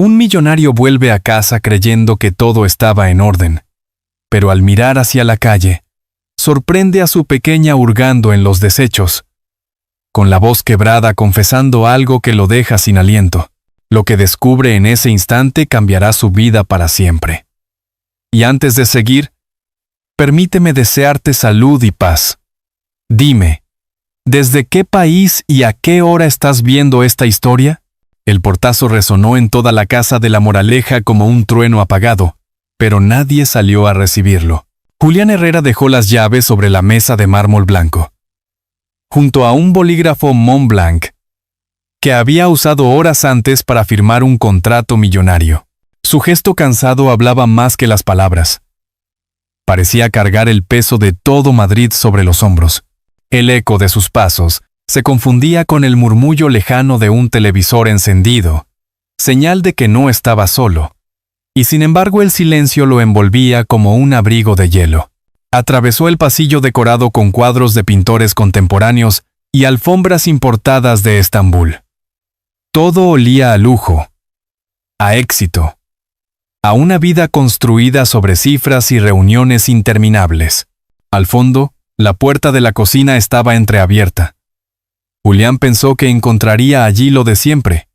Un millonario vuelve a casa creyendo que todo estaba en orden, pero al mirar hacia la calle, sorprende a su pequeña hurgando en los desechos, con la voz quebrada confesando algo que lo deja sin aliento. Lo que descubre en ese instante cambiará su vida para siempre. Y antes de seguir, permíteme desearte salud y paz. Dime, ¿desde qué país y a qué hora estás viendo esta historia? El portazo resonó en toda la casa de La Moraleja como un trueno apagado, pero nadie salió a recibirlo. Julián Herrera dejó las llaves sobre la mesa de mármol blanco, junto a un bolígrafo Montblanc, que había usado horas antes para firmar un contrato millonario. Su gesto cansado hablaba más que las palabras. Parecía cargar el peso de todo Madrid sobre los hombros. El eco de sus pasos se confundía con el murmullo lejano de un televisor encendido, señal de que no estaba solo, y sin embargo el silencio lo envolvía como un abrigo de hielo. Atravesó el pasillo decorado con cuadros de pintores contemporáneos y alfombras importadas de Estambul. Todo olía a lujo, a éxito, a una vida construida sobre cifras y reuniones interminables. Al fondo, la puerta de la cocina estaba entreabierta. Julián pensó que encontraría allí lo de siempre: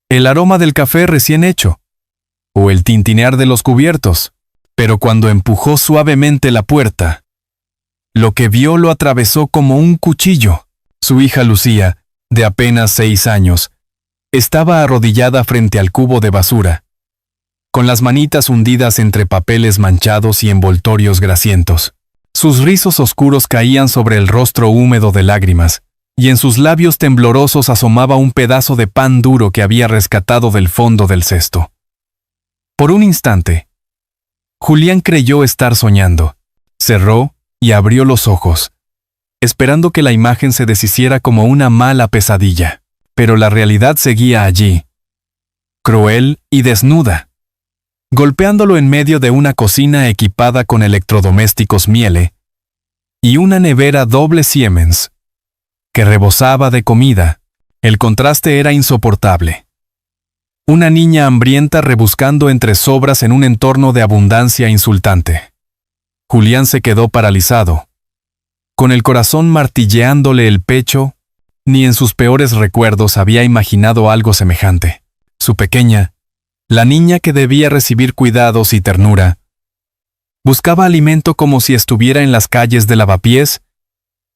el aroma del café recién hecho, o el tintinear de los cubiertos, pero cuando empujó suavemente la puerta, lo que vio lo atravesó como un cuchillo. Su hija Lucía, de apenas 6 años, estaba arrodillada frente al cubo de basura, con las manitas hundidas entre papeles manchados y envoltorios grasientos. Sus rizos oscuros caían sobre el rostro húmedo de lágrimas, y en sus labios temblorosos asomaba un pedazo de pan duro que había rescatado del fondo del cesto. Por un instante, Julián creyó estar soñando. Cerró y abrió los ojos, esperando que la imagen se deshiciera como una mala pesadilla. Pero la realidad seguía allí, cruel y desnuda, golpeándolo en medio de una cocina equipada con electrodomésticos Miele y una nevera doble Siemens, que rebosaba de comida. El contraste era insoportable. Una niña hambrienta rebuscando entre sobras en un entorno de abundancia insultante. Julián se quedó paralizado, con el corazón martilleándole el pecho. Ni en sus peores recuerdos había imaginado algo semejante. Su pequeña, la niña que debía recibir cuidados y ternura, buscaba alimento como si estuviera en las calles de Lavapiés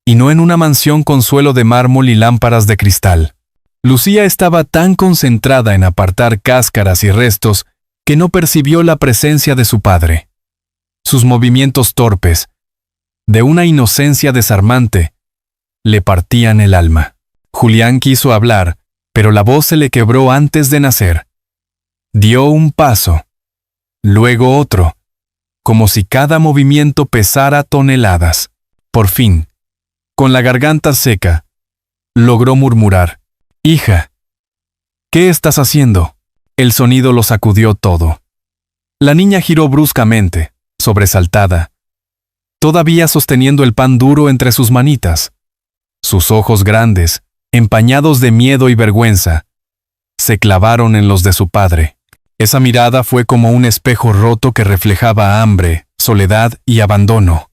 y no en una mansión con suelo de mármol y lámparas de cristal. Lucía estaba tan concentrada en apartar cáscaras y restos que no percibió la presencia de su padre. Sus movimientos torpes, de una inocencia desarmante, le partían el alma. Julián quiso hablar, pero la voz se le quebró antes de nacer. Dio un paso, luego otro, como si cada movimiento pesara toneladas. Por fin, con la garganta seca, logró murmurar: «Hija, ¿qué estás haciendo?». El sonido lo sacudió todo. La niña giró bruscamente, sobresaltada, todavía sosteniendo el pan duro entre sus manitas. Sus ojos grandes, empañados de miedo y vergüenza, se clavaron en los de su padre. Esa mirada fue como un espejo roto que reflejaba hambre, soledad y abandono.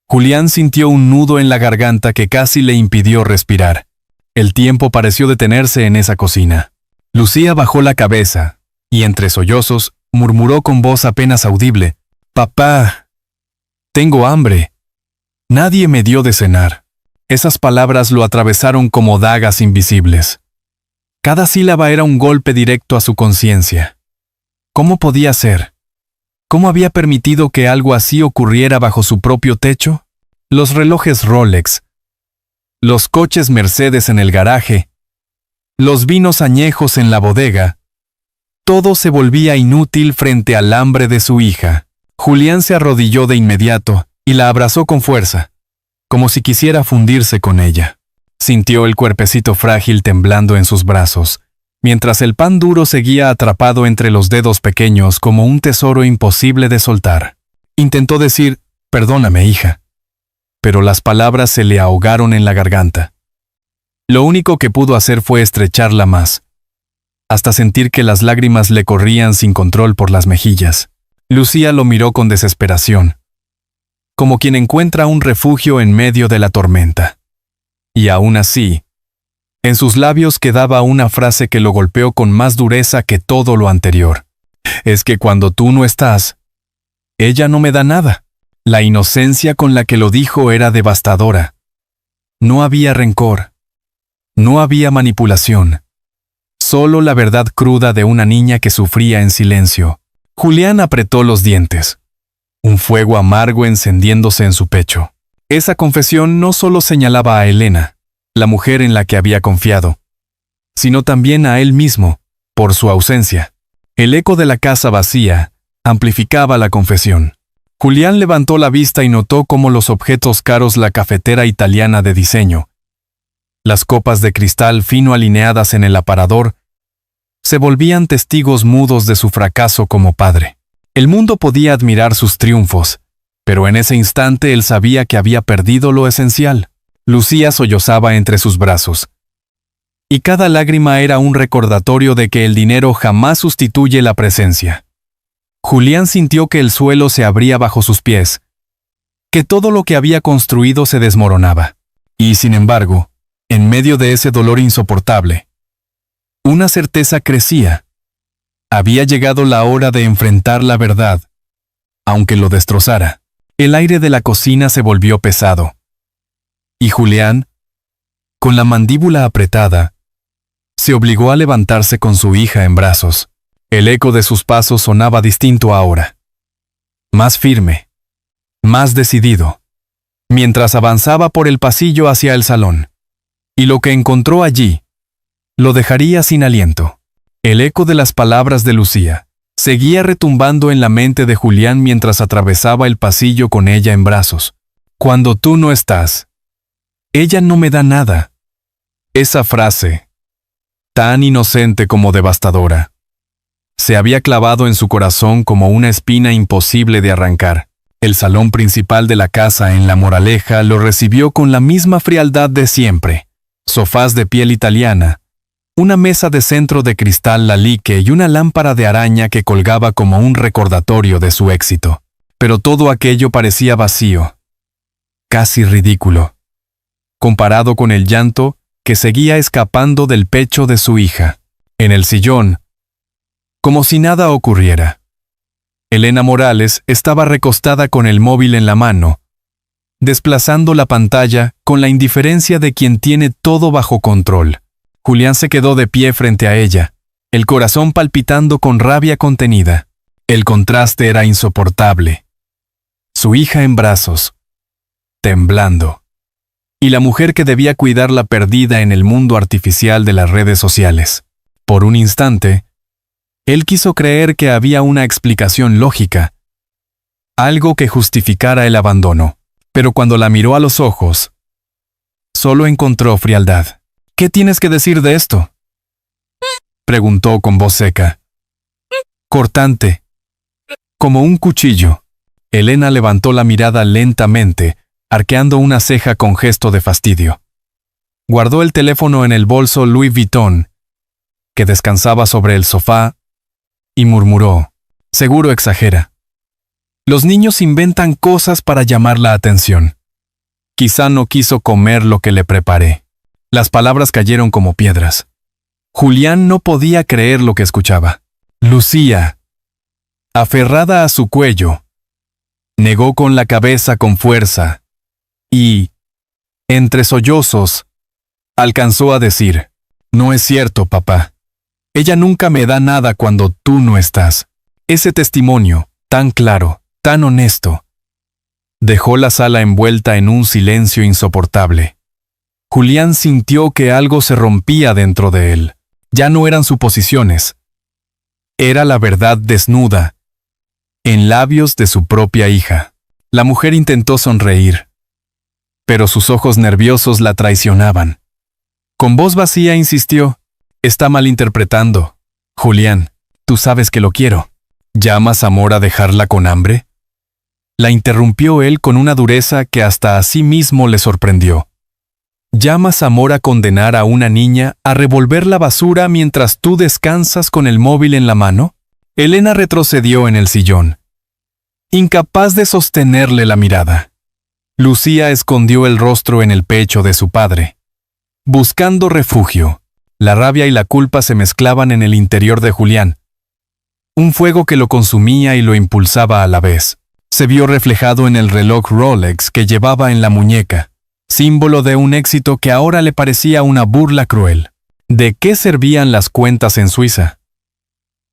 Julián sintió un nudo en la garganta que casi le impidió respirar. El tiempo pareció detenerse en esa cocina. Lucía bajó la cabeza, y entre sollozos, murmuró con voz apenas audible: «Papá, tengo hambre. Nadie me dio de cenar». Esas palabras lo atravesaron como dagas invisibles. Cada sílaba era un golpe directo a su conciencia. ¿Cómo podía ser? ¿Cómo había permitido que algo así ocurriera bajo su propio techo? Los relojes Rolex, los coches Mercedes en el garaje, los vinos añejos en la bodega, todo se volvía inútil frente al hambre de su hija. Julián se arrodilló de inmediato y la abrazó con fuerza, como si quisiera fundirse con ella. Sintió el cuerpecito frágil temblando en sus brazos, mientras el pan duro seguía atrapado entre los dedos pequeños como un tesoro imposible de soltar. Intentó decir: «Perdóname, hija», pero las palabras se le ahogaron en la garganta. Lo único que pudo hacer fue estrecharla más, hasta sentir que las lágrimas le corrían sin control por las mejillas. Lucía lo miró con desesperación, como quien encuentra un refugio en medio de la tormenta. Y aún así, en sus labios quedaba una frase que lo golpeó con más dureza que todo lo anterior. Es que cuando tú no estás, ella no me da nada. La inocencia con la que lo dijo era devastadora. No había rencor. No había manipulación. Solo la verdad cruda de una niña que sufría en silencio. Julián apretó los dientes. Un fuego amargo encendiéndose en su pecho. Esa confesión no solo señalaba a Elena, la mujer en la que había confiado, sino también a él mismo, por su ausencia. El eco de la casa vacía amplificaba la confesión. Julián levantó la vista y notó cómo los objetos caros, la cafetera italiana de diseño, las copas de cristal fino alineadas en el aparador, se volvían testigos mudos de su fracaso como padre. El mundo podía admirar sus triunfos, pero en ese instante él sabía que había perdido lo esencial. Lucía sollozaba entre sus brazos, y cada lágrima era un recordatorio de que el dinero jamás sustituye la presencia. Julián sintió que el suelo se abría bajo sus pies, que todo lo que había construido se desmoronaba. Y sin embargo, en medio de ese dolor insoportable, una certeza crecía. Había llegado la hora de enfrentar la verdad, aunque lo destrozara. El aire de la cocina se volvió pesado. Y Julián, con la mandíbula apretada, se obligó a levantarse con su hija en brazos. El eco de sus pasos sonaba distinto ahora. Más firme, más decidido, mientras avanzaba por el pasillo hacia el salón. Y lo que encontró allí, lo dejaría sin aliento. El eco de las palabras de Lucía seguía retumbando en la mente de Julián mientras atravesaba el pasillo con ella en brazos. Cuando tú no estás, ella no me da nada. Esa frase, tan inocente como devastadora, se había clavado en su corazón como una espina imposible de arrancar. El salón principal de la casa en La Moraleja lo recibió con la misma frialdad de siempre. Sofás de piel italiana, una mesa de centro de cristal lalique y una lámpara de araña que colgaba como un recordatorio de su éxito. Pero todo aquello parecía vacío, casi ridículo, comparado con el llanto que seguía escapando del pecho de su hija. En el sillón, como si nada ocurriera, Elena Morales estaba recostada con el móvil en la mano, desplazando la pantalla con la indiferencia de quien tiene todo bajo control. Julián se quedó de pie frente a ella, el corazón palpitando con rabia contenida. El contraste era insoportable. Su hija en brazos, temblando, y la mujer que debía cuidarla perdida en el mundo artificial de las redes sociales. Por un instante, él quiso creer que había una explicación lógica, algo que justificara el abandono, pero cuando la miró a los ojos, solo encontró frialdad. ¿Qué tienes que decir de esto?, preguntó con voz seca, cortante, como un cuchillo. Elena levantó la mirada lentamente, arqueando una ceja con gesto de fastidio. Guardó el teléfono en el bolso Louis Vuitton, que descansaba sobre el sofá, y murmuró, seguro exagera. Los niños inventan cosas para llamar la atención. Quizá no quiso comer lo que le preparé. Las palabras cayeron como piedras. Julián no podía creer lo que escuchaba. Lucía, aferrada a su cuello, negó con la cabeza con fuerza y, entre sollozos, alcanzó a decir, no es cierto, papá. Ella nunca me da nada cuando tú no estás. Ese testimonio, tan claro, tan honesto, dejó la sala envuelta en un silencio insoportable. Julián sintió que algo se rompía dentro de él. Ya no eran suposiciones. Era la verdad desnuda, en labios de su propia hija. La mujer intentó sonreír, pero sus ojos nerviosos la traicionaban. Con voz vacía insistió, está malinterpretando. Julián, tú sabes que lo quiero. ¿Llamas amor a dejarla con hambre? La interrumpió él con una dureza que hasta a sí mismo le sorprendió. ¿Llamas amor a condenar a una niña a revolver la basura mientras tú descansas con el móvil en la mano? Elena retrocedió en el sillón, incapaz de sostenerle la mirada. Lucía escondió el rostro en el pecho de su padre, buscando refugio. La rabia y la culpa se mezclaban en el interior de Julián. Un fuego que lo consumía y lo impulsaba a la vez. Se vio reflejado en el reloj Rolex que llevaba en la muñeca, símbolo de un éxito que ahora le parecía una burla cruel. ¿De qué servían las cuentas en Suiza?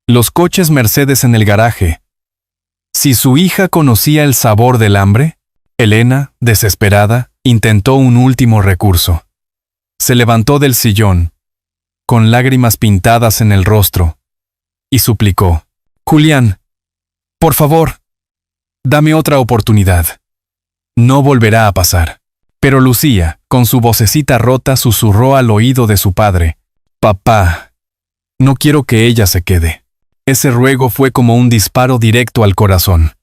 Los coches Mercedes en el garaje. Si su hija conocía el sabor del hambre, Elena, desesperada, intentó un último recurso. Se levantó del sillón, con lágrimas pintadas en el rostro, y suplicó: «Julián, por favor, dame otra oportunidad. No volverá a pasar». Pero Lucía, con su vocecita rota, susurró al oído de su padre: «Papá, no quiero que ella se quede». Ese ruego fue como un disparo directo al corazón.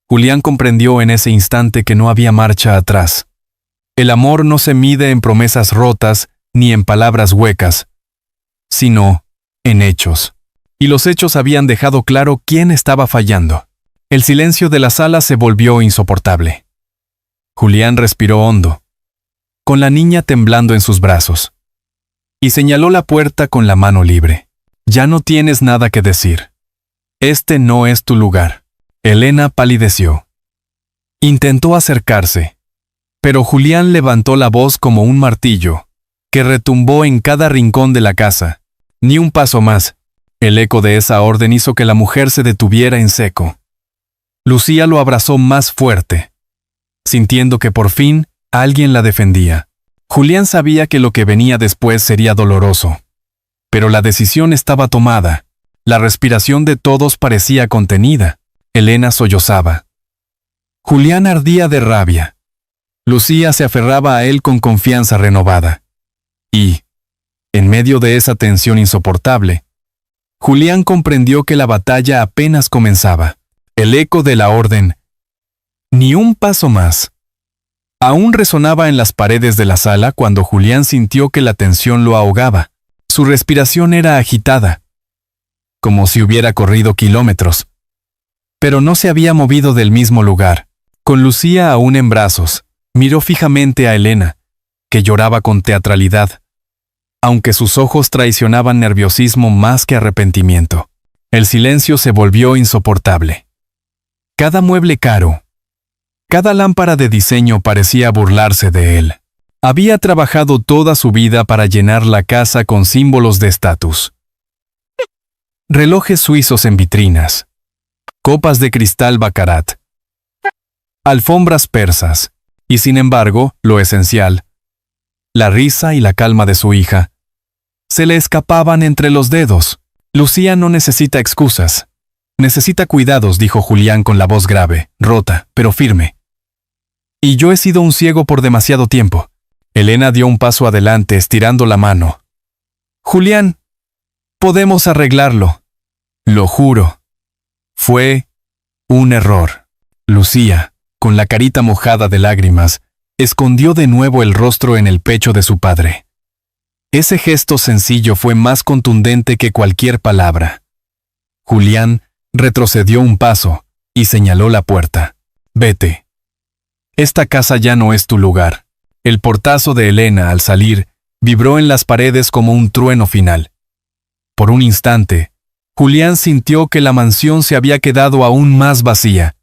Julián comprendió en ese instante que no había marcha atrás. El amor no se mide en promesas rotas ni en palabras huecas, sino en hechos. Y los hechos habían dejado claro quién estaba fallando. El silencio de la sala se volvió insoportable. Julián respiró hondo, con la niña temblando en sus brazos, y señaló la puerta con la mano libre. «Ya no tienes nada que decir. Este no es tu lugar». Elena palideció. Intentó acercarse, pero Julián levantó la voz como un martillo, que retumbó en cada rincón de la casa. «Ni un paso más». El eco de esa orden hizo que la mujer se detuviera en seco. Lucía lo abrazó más fuerte, sintiendo que por fin alguien la defendía. Julián sabía que lo que venía después sería doloroso, pero la decisión estaba tomada. La respiración de todos parecía contenida. Elena sollozaba. Julián ardía de rabia. Lucía se aferraba a él con confianza renovada. Y, en medio de esa tensión insoportable, Julián comprendió que la batalla apenas comenzaba. El eco de la orden, «Ni un paso más», aún resonaba en las paredes de la sala cuando Julián sintió que la tensión lo ahogaba. Su respiración era agitada, como si hubiera corrido kilómetros. Pero no se había movido del mismo lugar. Con Lucía aún en brazos, miró fijamente a Elena, que lloraba con teatralidad, aunque sus ojos traicionaban nerviosismo más que arrepentimiento. El silencio se volvió insoportable. Cada mueble caro, cada lámpara de diseño parecía burlarse de él. Había trabajado toda su vida para llenar la casa con símbolos de estatus. Relojes suizos en vitrinas, copas de cristal Baccarat, alfombras persas, y sin embargo, lo esencial, la risa y la calma de su hija, se le escapaban entre los dedos. Lucía no necesita excusas. Necesita cuidados, dijo Julián con la voz grave, rota, pero firme. Y yo he sido un ciego por demasiado tiempo. Elena dio un paso adelante, estirando la mano. Julián, podemos arreglarlo. Lo juro. Fue un error. Lucía, con la carita mojada de lágrimas, escondió de nuevo el rostro en el pecho de su padre. Ese gesto sencillo fue más contundente que cualquier palabra. Julián retrocedió un paso y señaló la puerta. Vete. Esta casa ya no es tu lugar. El portazo de Elena al salir vibró en las paredes como un trueno final. Por un instante, Julián sintió que la mansión se había quedado aún más vacía,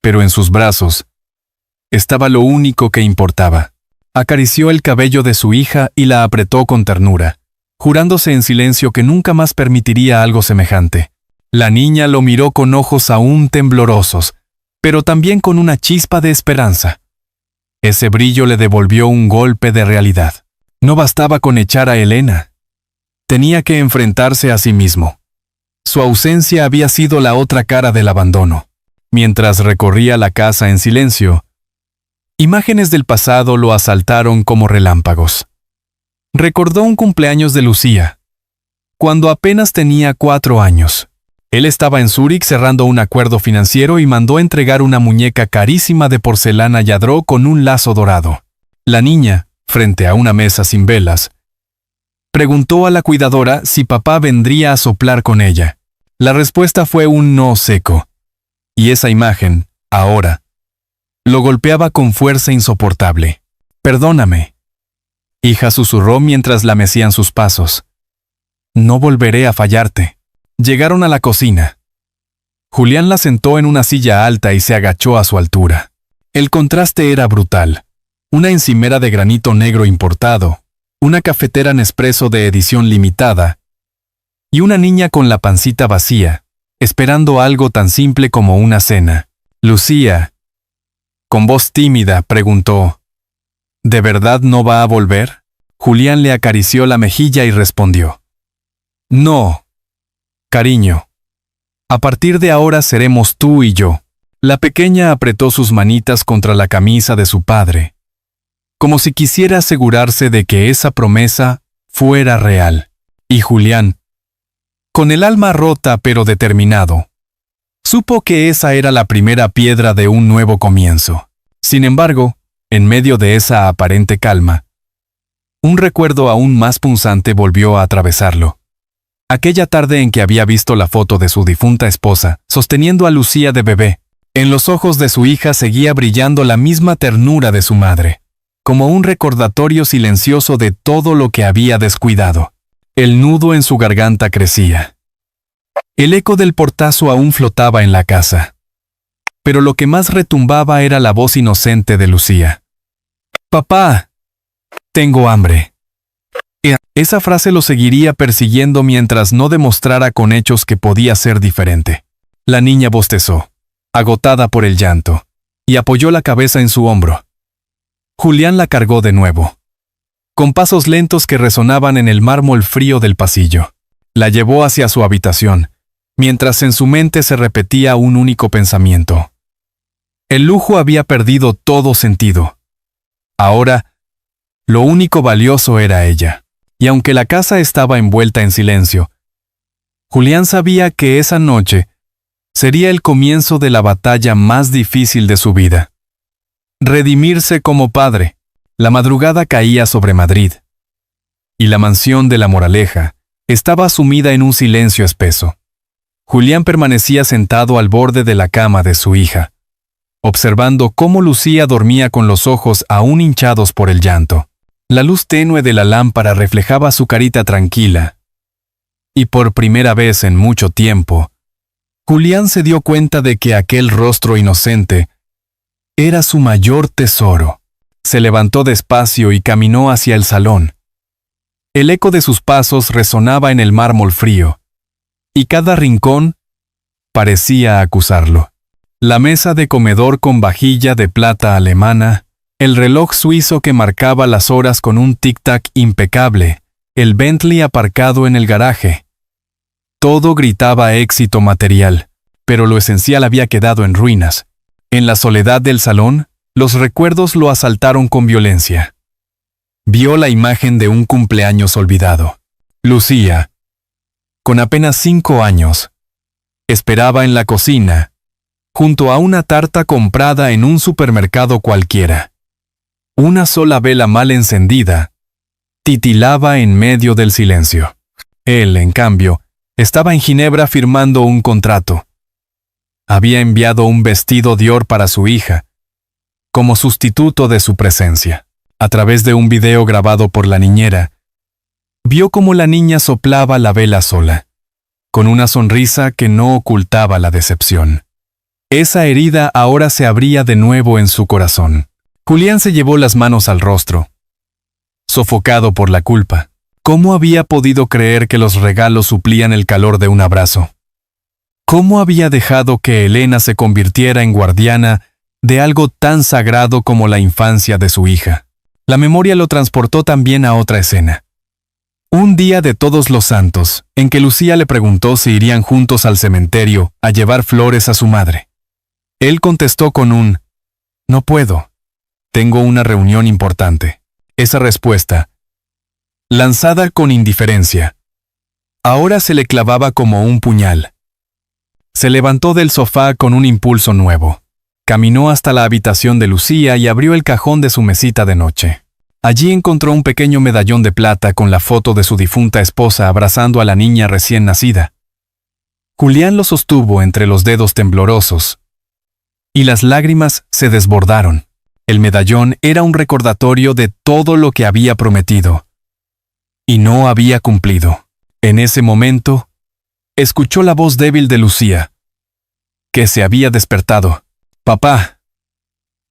pero en sus brazos estaba lo único que importaba. Acarició el cabello de su hija y la apretó con ternura, jurándose en silencio que nunca más permitiría algo semejante. La niña lo miró con ojos aún temblorosos, pero también con una chispa de esperanza. Ese brillo le devolvió un golpe de realidad. No bastaba con echar a Elena. Tenía que enfrentarse a sí mismo. Su ausencia había sido la otra cara del abandono. Mientras recorría la casa en silencio, imágenes del pasado lo asaltaron como relámpagos. Recordó un cumpleaños de Lucía, cuando apenas tenía 4 años. Él estaba en Zúrich cerrando un acuerdo financiero y mandó entregar una muñeca carísima de porcelana Lladró con un lazo dorado. La niña, frente a una mesa sin velas, preguntó a la cuidadora si papá vendría a soplar con ella. La respuesta fue un no seco, y esa imagen, ahora, lo golpeaba con fuerza insoportable. «Perdóname», hija susurró mientras la mecían sus pasos. «No volveré a fallarte». Llegaron a la cocina. Julián la sentó en una silla alta y se agachó a su altura. El contraste era brutal. Una encimera de granito negro importado, una cafetera Nespresso de edición limitada, y una niña con la pancita vacía, esperando algo tan simple como una cena. Lucía, con voz tímida, preguntó, ¿de verdad no va a volver? Julián le acarició la mejilla y respondió, «No, cariño. A partir de ahora seremos tú y yo». La pequeña apretó sus manitas contra la camisa de su padre, como si quisiera asegurarse de que esa promesa fuera real. Y Julián, con el alma rota pero determinado, supo que esa era la primera piedra de un nuevo comienzo. Sin embargo, en medio de esa aparente calma, un recuerdo aún más punzante volvió a atravesarlo. Aquella tarde en que había visto la foto de su difunta esposa, sosteniendo a Lucía de bebé. En los ojos de su hija seguía brillando la misma ternura de su madre, como un recordatorio silencioso de todo lo que había descuidado. El nudo en su garganta crecía. El eco del portazo aún flotaba en la casa. Pero lo que más retumbaba era la voz inocente de Lucía. «Papá, tengo hambre». Esa frase lo seguiría persiguiendo mientras no demostrara con hechos que podía ser diferente. La niña bostezó, agotada por el llanto, y apoyó la cabeza en su hombro. Julián la cargó de nuevo, con pasos lentos que resonaban en el mármol frío del pasillo. La llevó hacia su habitación, mientras en su mente se repetía un único pensamiento. El lujo había perdido todo sentido. Ahora, lo único valioso era ella. Y aunque la casa estaba envuelta en silencio, Julián sabía que esa noche sería el comienzo de la batalla más difícil de su vida. Redimirse como padre. La madrugada caía sobre Madrid, y la mansión de La Moraleja estaba sumida en un silencio espeso. Julián permanecía sentado al borde de la cama de su hija, observando cómo Lucía dormía con los ojos aún hinchados por el llanto. La luz tenue de la lámpara reflejaba su carita tranquila, y por primera vez en mucho tiempo, Julián se dio cuenta de que aquel rostro inocente era su mayor tesoro. Se levantó despacio y caminó hacia el salón. El eco de sus pasos resonaba en el mármol frío, y cada rincón parecía acusarlo. La mesa de comedor con vajilla de plata alemana, el reloj suizo que marcaba las horas con un tic-tac impecable, el Bentley aparcado en el garaje. Todo gritaba éxito material, pero lo esencial había quedado en ruinas. En la soledad del salón, los recuerdos lo asaltaron con violencia. Vio la imagen de un cumpleaños olvidado. Lucía, con apenas 5 años, esperaba en la cocina, junto a una tarta comprada en un supermercado cualquiera. Una sola vela mal encendida titilaba en medio del silencio. Él, en cambio, estaba en Ginebra firmando un contrato. Había enviado un vestido Dior para su hija, como sustituto de su presencia. A través de un video grabado por la niñera, vio cómo la niña soplaba la vela sola, con una sonrisa que no ocultaba la decepción. Esa herida ahora se abría de nuevo en su corazón. Julián se llevó las manos al rostro, sofocado por la culpa. ¿Cómo había podido creer que los regalos suplían el calor de un abrazo? ¿Cómo había dejado que Elena se convirtiera en guardiana de algo tan sagrado como la infancia de su hija? La memoria lo transportó también a otra escena. Un día de Todos los Santos, en que Lucía le preguntó si irían juntos al cementerio a llevar flores a su madre. Él contestó con un «No puedo. Tengo una reunión importante». Esa respuesta, lanzada con indiferencia, ahora se le clavaba como un puñal. Se levantó del sofá con un impulso nuevo. Caminó hasta la habitación de Lucía y abrió el cajón de su mesita de noche. Allí encontró un pequeño medallón de plata con la foto de su difunta esposa abrazando a la niña recién nacida. Julián lo sostuvo entre los dedos temblorosos, y las lágrimas se desbordaron. El medallón era un recordatorio de todo lo que había prometido, y no había cumplido. En ese momento, escuchó la voz débil de Lucía, que se había despertado. «Papá,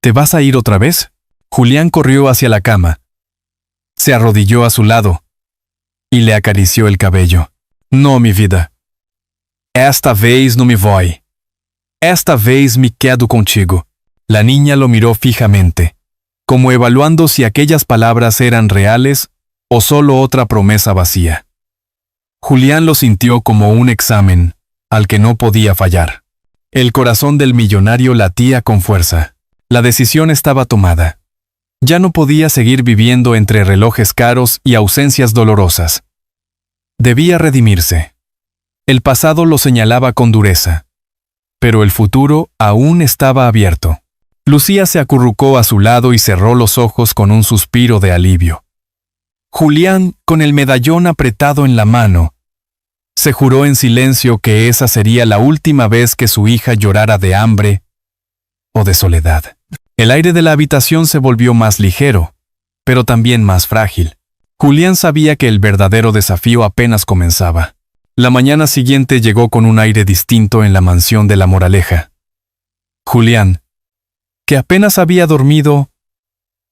¿te vas a ir otra vez?» Julián corrió hacia la cama. Se arrodilló a su lado y le acarició el cabello. «No, mi vida. Esta vez no me voy. Esta vez me quedo contigo». La niña lo miró fijamente, como evaluando si aquellas palabras eran reales o solo otra promesa vacía. Julián lo sintió como un examen al que no podía fallar. El corazón del millonario latía con fuerza. La decisión estaba tomada. Ya no podía seguir viviendo entre relojes caros y ausencias dolorosas. Debía redimirse. El pasado lo señalaba con dureza, pero el futuro aún estaba abierto. Lucía se acurrucó a su lado y cerró los ojos con un suspiro de alivio. Julián, con el medallón apretado en la mano, se juró en silencio que esa sería la última vez que su hija llorara de hambre o de soledad. El aire de la habitación se volvió más ligero, pero también más frágil. Julián sabía que el verdadero desafío apenas comenzaba. La mañana siguiente llegó con un aire distinto en la mansión de La Moraleja. Julián, que apenas había dormido,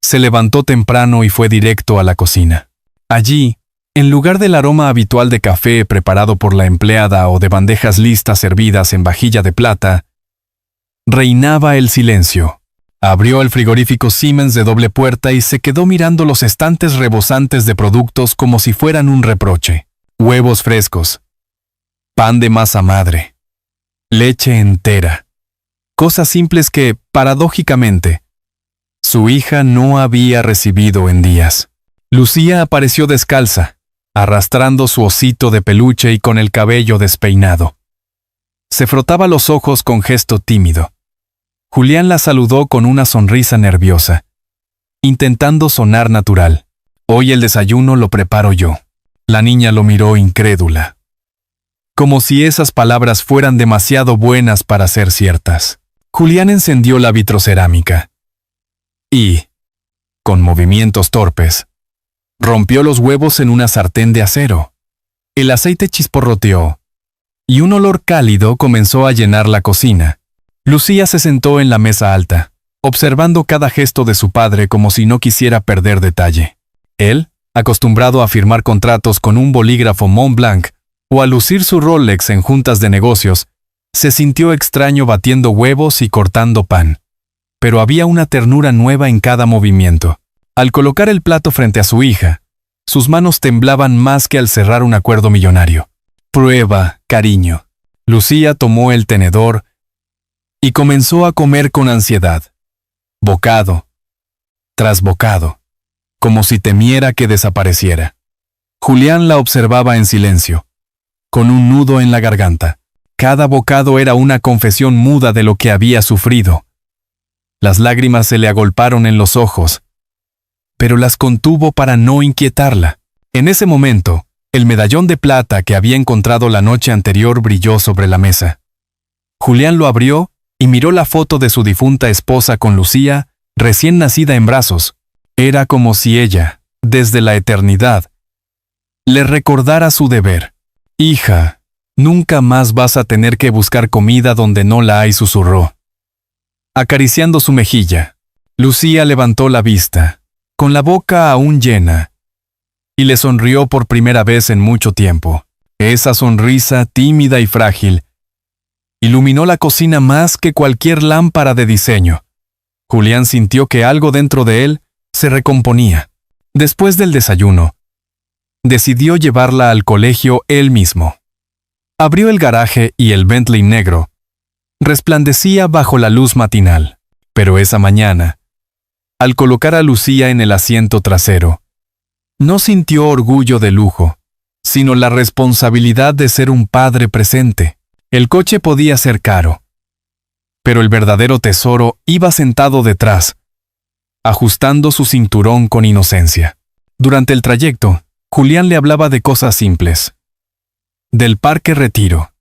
se levantó temprano y fue directo a la cocina. Allí, en lugar del aroma habitual de café preparado por la empleada o de bandejas listas servidas en vajilla de plata, reinaba el silencio. Abrió el frigorífico Siemens de doble puerta y se quedó mirando los estantes rebosantes de productos como si fueran un reproche. Huevos frescos, pan de masa madre, leche entera. Cosas simples que, paradójicamente, su hija no había recibido en días. Lucía apareció descalza, arrastrando su osito de peluche y con el cabello despeinado. Se frotaba los ojos con gesto tímido. Julián la saludó con una sonrisa nerviosa, intentando sonar natural. «Hoy el desayuno lo preparo yo». La niña lo miró incrédula, como si esas palabras fueran demasiado buenas para ser ciertas. Julián encendió la vitrocerámica y, con movimientos torpes, rompió los huevos en una sartén de acero. El aceite chisporroteó, y un olor cálido comenzó a llenar la cocina. Lucía se sentó en la mesa alta, observando cada gesto de su padre como si no quisiera perder detalle. Él, acostumbrado a firmar contratos con un bolígrafo Montblanc o a lucir su Rolex en juntas de negocios, se sintió extraño batiendo huevos y cortando pan. Pero había una ternura nueva en cada movimiento. Al colocar el plato frente a su hija, sus manos temblaban más que al cerrar un acuerdo millonario. «Prueba, cariño». Lucía tomó el tenedor y comenzó a comer con ansiedad, bocado tras bocado, como si temiera que desapareciera. Julián la observaba en silencio, con un nudo en la garganta. Cada bocado era una confesión muda de lo que había sufrido. Las lágrimas se le agolparon en los ojos, pero las contuvo para no inquietarla. En ese momento, el medallón de plata que había encontrado la noche anterior brilló sobre la mesa. Julián lo abrió y miró la foto de su difunta esposa con Lucía, recién nacida en brazos. Era como si ella, desde la eternidad, le recordara su deber. «Hija, nunca más vas a tener que buscar comida donde no la hay», susurró. Acariciando su mejilla, Lucía levantó la vista, con la boca aún llena, y le sonrió por primera vez en mucho tiempo. Esa sonrisa, tímida y frágil, iluminó la cocina más que cualquier lámpara de diseño. Julián sintió que algo dentro de él se recomponía. Después del desayuno, decidió llevarla al colegio él mismo. Abrió el garaje y el Bentley negro resplandecía bajo la luz matinal. Pero esa mañana, al colocar a Lucía en el asiento trasero, no sintió orgullo de lujo, sino la responsabilidad de ser un padre presente. El coche podía ser caro, pero el verdadero tesoro iba sentado detrás, ajustando su cinturón con inocencia. Durante el trayecto, Julián le hablaba de cosas simples. Del Parque Retiro.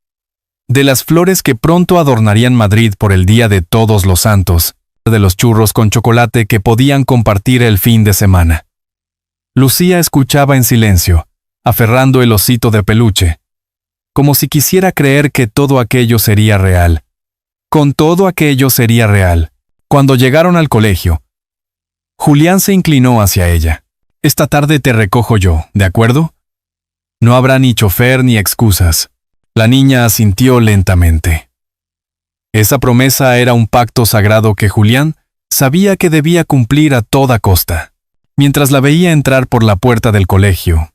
De las flores que pronto adornarían Madrid por el Día de Todos los Santos. De los churros con chocolate que podían compartir el fin de semana. Lucía escuchaba en silencio, aferrando el osito de peluche, como si quisiera creer que todo aquello sería real. Con todo aquello sería real. Cuando llegaron al colegio, Julián se inclinó hacia ella. Esta tarde te recojo yo, ¿de acuerdo? No habrá ni chofer ni excusas. La niña asintió lentamente. Esa promesa era un pacto sagrado que Julián sabía que debía cumplir a toda costa. Mientras la veía entrar por la puerta del colegio,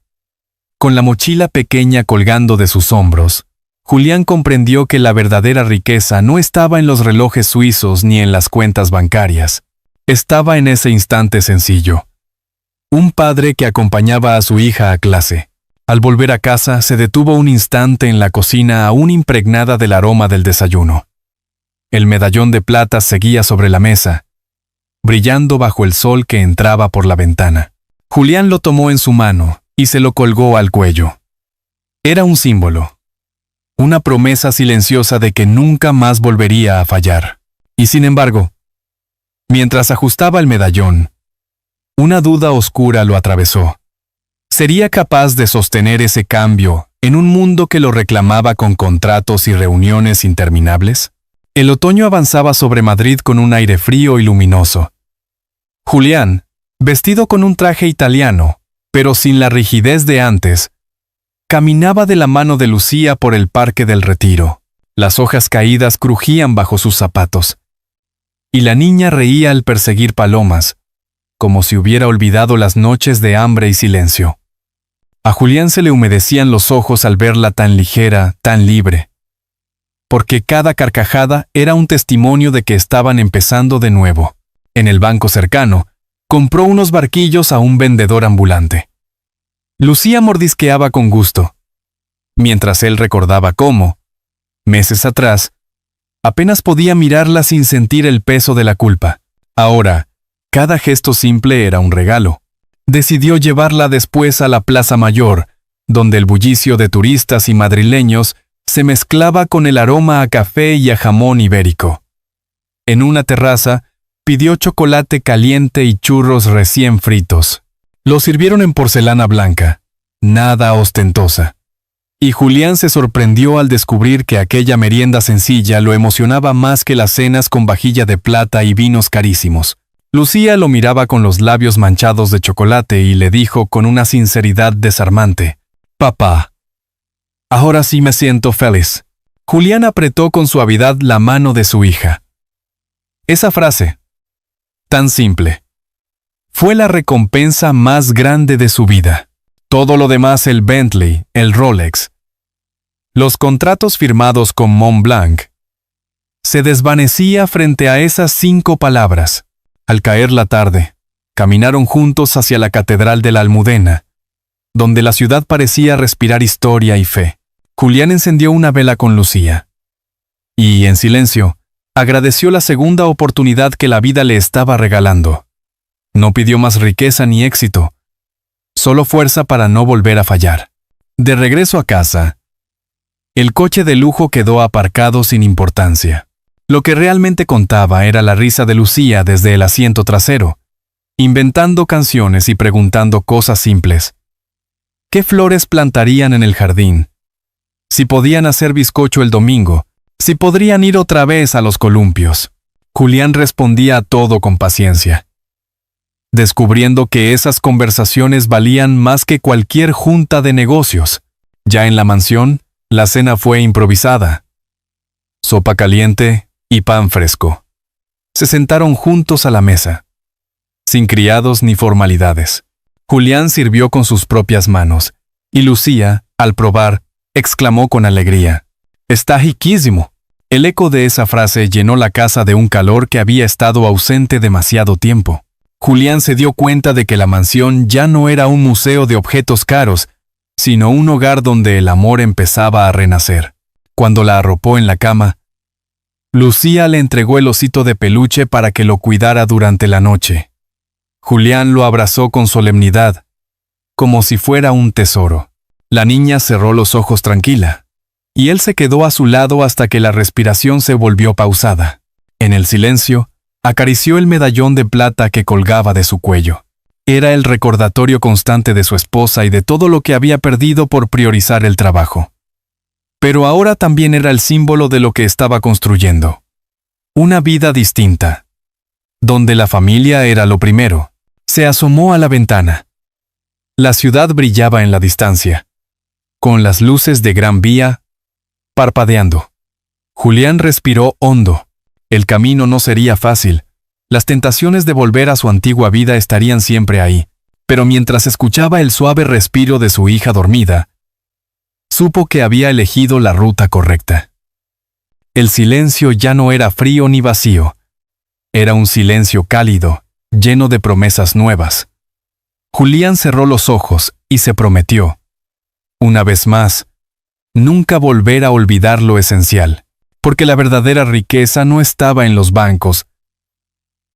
con la mochila pequeña colgando de sus hombros, Julián comprendió que la verdadera riqueza no estaba en los relojes suizos ni en las cuentas bancarias. Estaba en ese instante sencillo. Un padre que acompañaba a su hija a clase. Al volver a casa, se detuvo un instante en la cocina aún impregnada del aroma del desayuno. El medallón de plata seguía sobre la mesa, brillando bajo el sol que entraba por la ventana. Julián lo tomó en su mano y se lo colgó al cuello. Era un símbolo, una promesa silenciosa de que nunca más volvería a fallar. Y sin embargo, mientras ajustaba el medallón, una duda oscura lo atravesó. ¿Sería capaz de sostener ese cambio en un mundo que lo reclamaba con contratos y reuniones interminables? El otoño avanzaba sobre Madrid con un aire frío y luminoso. Julián, vestido con un traje italiano, pero sin la rigidez de antes, caminaba de la mano de Lucía por el Parque del Retiro. Las hojas caídas crujían bajo sus zapatos. Y la niña reía al perseguir palomas, como si hubiera olvidado las noches de hambre y silencio. A Julián se le humedecían los ojos al verla tan ligera, tan libre. Porque cada carcajada era un testimonio de que estaban empezando de nuevo. En el banco cercano, compró unos barquillos a un vendedor ambulante. Lucía mordisqueaba con gusto, mientras él recordaba cómo, meses atrás, apenas podía mirarla sin sentir el peso de la culpa. Ahora, cada gesto simple era un regalo. Decidió llevarla después a la Plaza Mayor, donde el bullicio de turistas y madrileños se mezclaba con el aroma a café y a jamón ibérico. En una terraza, pidió chocolate caliente y churros recién fritos. Los sirvieron en porcelana blanca, nada ostentosa. Y Julián se sorprendió al descubrir que aquella merienda sencilla lo emocionaba más que las cenas con vajilla de plata y vinos carísimos. Lucía lo miraba con los labios manchados de chocolate y le dijo con una sinceridad desarmante: «Papá, ahora sí me siento feliz». Julián apretó con suavidad la mano de su hija. Esa frase, tan simple, fue la recompensa más grande de su vida. Todo lo demás, el Bentley, el Rolex, los contratos firmados con Montblanc, se desvanecía frente a esas 5 palabras. Al caer la tarde, caminaron juntos hacia la Catedral de la Almudena, donde la ciudad parecía respirar historia y fe. Julián encendió una vela con Lucía. Y, en silencio, agradeció la segunda oportunidad que la vida le estaba regalando. No pidió más riqueza ni éxito, solo fuerza para no volver a fallar. De regreso a casa, el coche de lujo quedó aparcado sin importancia. Lo que realmente contaba era la risa de Lucía desde el asiento trasero, inventando canciones y preguntando cosas simples. ¿Qué flores plantarían en el jardín? Si podían hacer bizcocho el domingo, si podrían ir otra vez a los columpios. Julián respondía a todo con paciencia, descubriendo que esas conversaciones valían más que cualquier junta de negocios. Ya en la mansión, la cena fue improvisada. Sopa caliente y pan fresco. Se sentaron juntos a la mesa, sin criados ni formalidades. Julián sirvió con sus propias manos, y Lucía, al probar, exclamó con alegría: «Está riquísimo». El eco de esa frase llenó la casa de un calor que había estado ausente demasiado tiempo. Julián se dio cuenta de que la mansión ya no era un museo de objetos caros, sino un hogar donde el amor empezaba a renacer. Cuando la arropó en la cama, Lucía le entregó el osito de peluche para que lo cuidara durante la noche. Julián lo abrazó con solemnidad, como si fuera un tesoro. La niña cerró los ojos tranquila, y él se quedó a su lado hasta que la respiración se volvió pausada. En el silencio, acarició el medallón de plata que colgaba de su cuello. Era el recordatorio constante de su esposa y de todo lo que había perdido por priorizar el trabajo. Pero ahora también era el símbolo de lo que estaba construyendo. Una vida distinta, donde la familia era lo primero. Se asomó a la ventana. La ciudad brillaba en la distancia, con las luces de Gran Vía parpadeando. Julián respiró hondo. El camino no sería fácil. Las tentaciones de volver a su antigua vida estarían siempre ahí. Pero mientras escuchaba el suave respiro de su hija dormida, supo que había elegido la ruta correcta. El silencio ya no era frío ni vacío. Era un silencio cálido, lleno de promesas nuevas. Julián cerró los ojos y se prometió, una vez más, nunca volver a olvidar lo esencial, porque la verdadera riqueza no estaba en los bancos,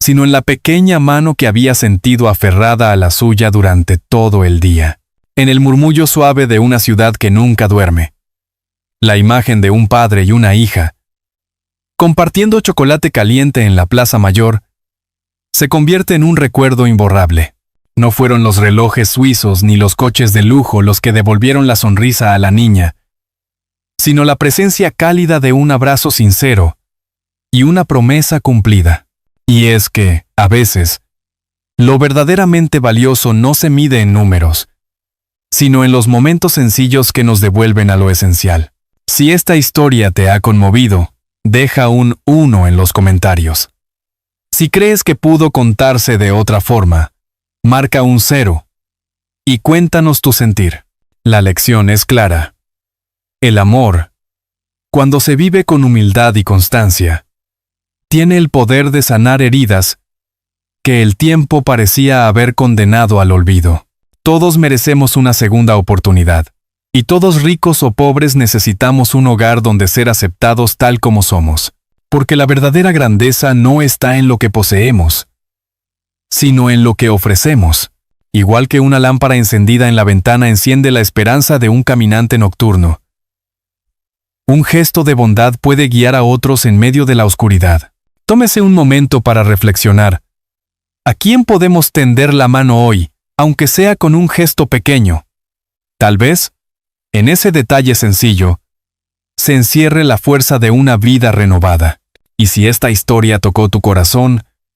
sino en la pequeña mano que había sentido aferrada a la suya durante todo el día, en el murmullo suave de una ciudad que nunca duerme. La imagen de un padre y una hija, compartiendo chocolate caliente en la Plaza Mayor, se convierte en un recuerdo imborrable. No fueron los relojes suizos ni los coches de lujo los que devolvieron la sonrisa a la niña, sino la presencia cálida de un abrazo sincero y una promesa cumplida. Y es que, a veces, lo verdaderamente valioso no se mide en números, sino en los momentos sencillos que nos devuelven a lo esencial. Si esta historia te ha conmovido, deja un 1 en los comentarios. Si crees que pudo contarse de otra forma, marca un 0 y cuéntanos tu sentir. La lección es clara. El amor, cuando se vive con humildad y constancia, tiene el poder de sanar heridas que el tiempo parecía haber condenado al olvido. Todos merecemos una segunda oportunidad, y todos ricos o pobres necesitamos un hogar donde ser aceptados tal como somos, porque la verdadera grandeza no está en lo que poseemos, sino en lo que ofrecemos. Igual que una lámpara encendida en la ventana enciende la esperanza de un caminante nocturno, un gesto de bondad puede guiar a otros en medio de la oscuridad. Tómese un momento para reflexionar. ¿A quién podemos tender la mano hoy, aunque sea con un gesto pequeño? Tal vez, en ese detalle sencillo, se encierre la fuerza de una vida renovada. Y si esta historia tocó tu corazón,